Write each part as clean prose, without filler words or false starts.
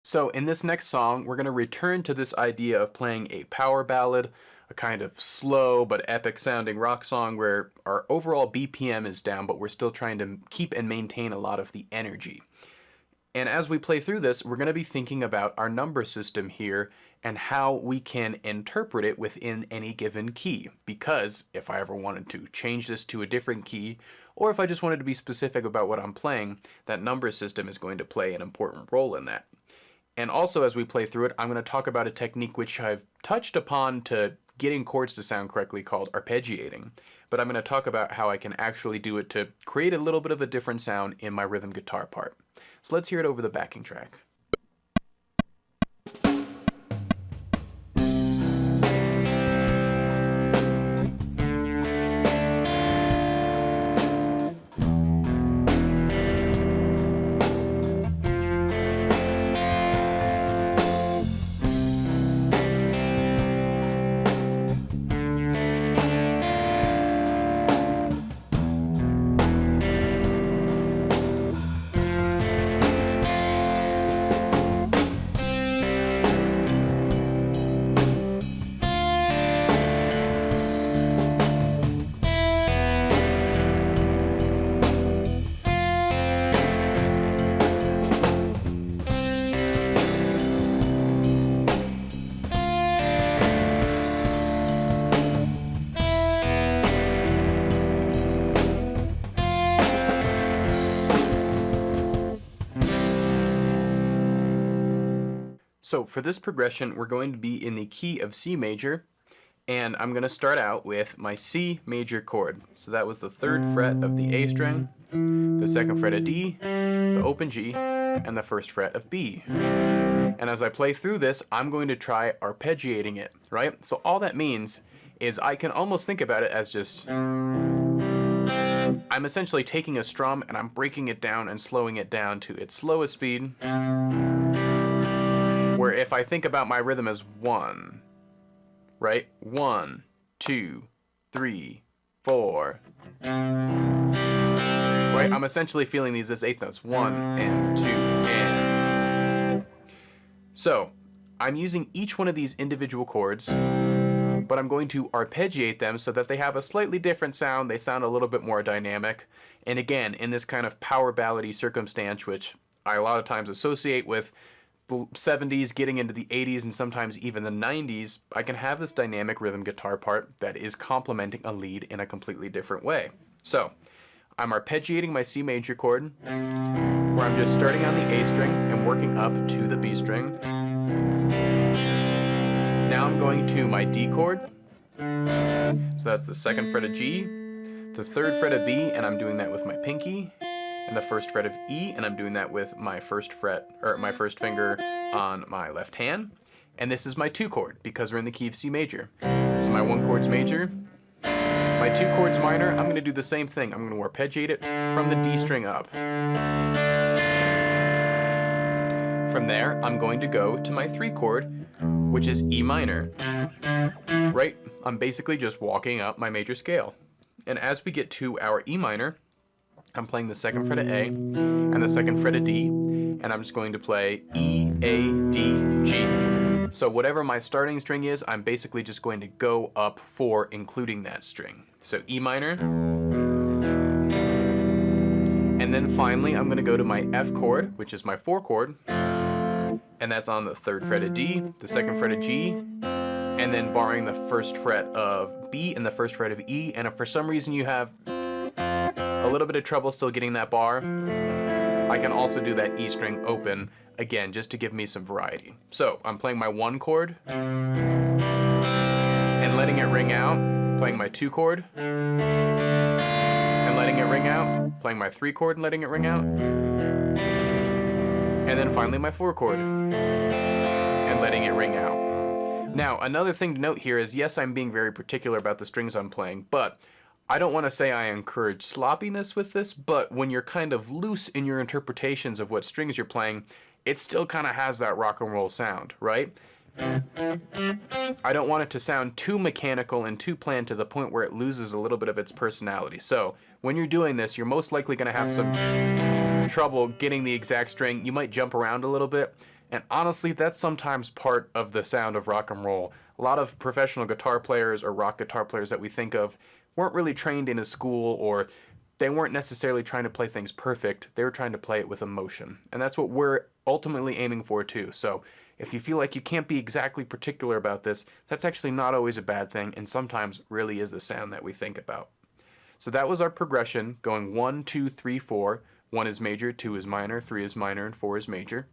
So in this next song, we're going to return to this idea of playing a power ballad, a kind of slow but epic sounding rock song where our overall BPM is down, but we're still trying to keep and maintain a lot of the energy. And as we play through this, we're going to be thinking about our number system here and how we can interpret it within any given key. Because if I ever wanted to change this to a different key, or if I just wanted to be specific about what I'm playing, that number system is going to play an important role in that. And also, as we play through it, I'm going to talk about a technique which I've touched upon to getting chords to sound correctly called arpeggiating. But I'm going to talk about how I can actually do it to create a little bit of a different sound in my rhythm guitar part. So let's hear it over the backing track. So for this progression, we're going to be in the key of C major, and I'm going to start out with my C major chord. So that was the 3rd fret of the A string, the 2nd fret of D, the open G, and the 1st fret of B. And as I play through this, I'm going to try arpeggiating it, right? So all that means is I can almost think about it as just, I'm essentially taking a strum and I'm breaking it down and slowing it down to its slowest speed. Where if I think about my rhythm as 1, right? 1, 2, 3, 4. Right? I'm essentially feeling these as eighth notes. 1 and 2 and. So I'm using each one of these individual chords, but I'm going to arpeggiate them so that they have a slightly different sound. They sound a little bit more dynamic. And again, in this kind of power ballady circumstance, which I a lot of times associate with the 70s getting into the 80s and sometimes even the 90s, I can have this dynamic rhythm guitar part that is complementing a lead in a completely different way. So I'm arpeggiating my C major chord, where I'm just starting on the A string and working up to the B string. Now I'm going to my D chord, so that's the 2nd fret of G, the 3rd fret of B, and I'm doing that with my pinky, and the 1st fret of E, and I'm doing that with my 1st fret, or my 1st finger on my left hand. And this is my 2 chord, because we're in the key of C major. So my 1 chord's major, my 2 chords minor, I'm going to do the same thing. I'm going to arpeggiate it from the D string up. From there, I'm going to go to my 3 chord, which is E minor. Right? I'm basically just walking up my major scale. And as we get to our E minor, I'm playing the 2nd fret of A and the 2nd fret of D, and I'm just going to play E, A, D, G. So whatever my starting string is, I'm basically just going to go up 4, including that string. So E minor. And then finally, I'm going to go to my F chord, which is my 4 chord, and that's on the 3rd fret of D, the 2nd fret of G, and then barring the 1st fret of B and the 1st fret of E. And if for some reason you have a little bit of trouble still getting that bar, I can also do that E string open, again, just to give me some variety. So I'm playing my 1 chord and letting it ring out, playing my 2 chord and letting it ring out, playing my 3 chord and letting it ring out, and then finally my 4 chord and letting it ring out. Now, another thing to note here is, yes, I'm being very particular about the strings I'm playing, but I don't want to say I encourage sloppiness with this, but when you're kind of loose in your interpretations of what strings you're playing, it still kind of has that rock and roll sound, right? I don't want it to sound too mechanical and too planned to the point where it loses a little bit of its personality. So when you're doing this, you're most likely going to have some trouble getting the exact string. You might jump around a little bit. And honestly, that's sometimes part of the sound of rock and roll. A lot of professional guitar players or rock guitar players that we think of weren't really trained in a school, or they weren't necessarily trying to play things perfect. They were trying to play it with emotion. And that's what we're ultimately aiming for too. So if you feel like you can't be exactly particular about this, that's actually not always a bad thing, and sometimes really is the sound that we think about. So that was our progression, going 1, 2, 3, 4. 1 is major, 2 is minor, 3 is minor, and 4 is major.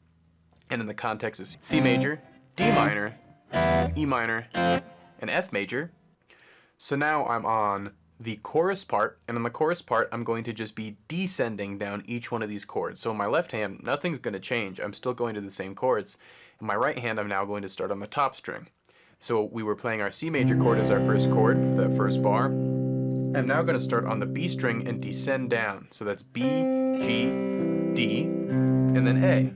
And in the context is C major, D minor, E minor, and F major. So now I'm on the chorus part, and on the chorus part I'm going to just be descending down each one of these chords. So in my left hand, nothing's going to change. I'm still going to the same chords. In my right hand, I'm now going to start on the top string. So we were playing our C major chord as our first chord for the first bar. I'm now going to start on the B string and descend down. So that's B, G, D, and then A.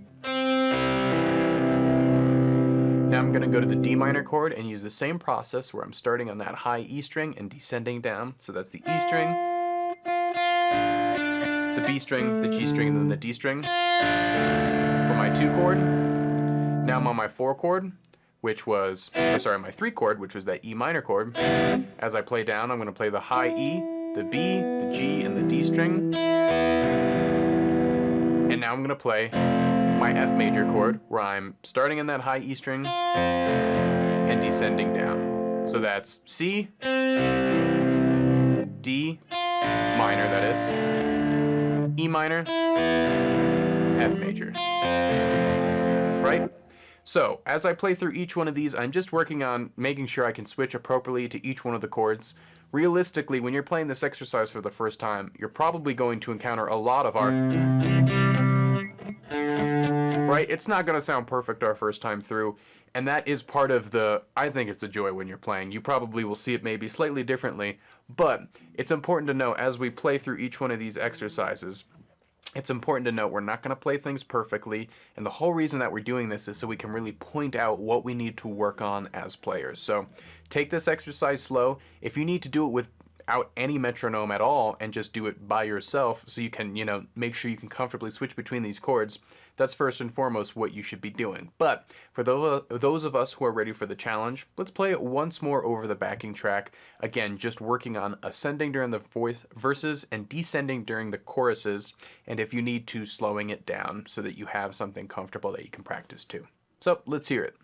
Now I'm going to go to the D minor chord and use the same process where I'm starting on that high E string and descending down. So that's the E string, the B string, the G string, and then the D string for my 2 chord. Now I'm on my 4 chord, which was, my 3 chord, which was that E minor chord. As I play down, I'm going to play the high E, the B, the G, and the D string. And now I'm going to play my F major chord, where I'm starting in that high E string and descending down. So that's C, D, minor that is, E minor, F major. Right? So, as I play through each one of these, I'm just working on making sure I can switch appropriately to each one of the chords. Realistically, when you're playing this exercise for the first time, you're probably going to encounter a lot of our... Right? It's not going to sound perfect our first time through, and that is part of the... I think it's a joy when you're playing. You probably will see it maybe slightly differently, but it's important to know as we play through each one of these exercises, it's important to note we're not going to play things perfectly, and the whole reason that we're doing this is so we can really point out what we need to work on as players. So take this exercise slow. If you need to do it without any metronome at all and just do it by yourself so you can, make sure you can comfortably switch between these chords, that's first and foremost what you should be doing. But for those of us who are ready for the challenge, let's play it once more over the backing track. Again, just working on ascending during the verses and descending during the choruses, and if you need to, slowing it down so that you have something comfortable that you can practice to. So let's hear it.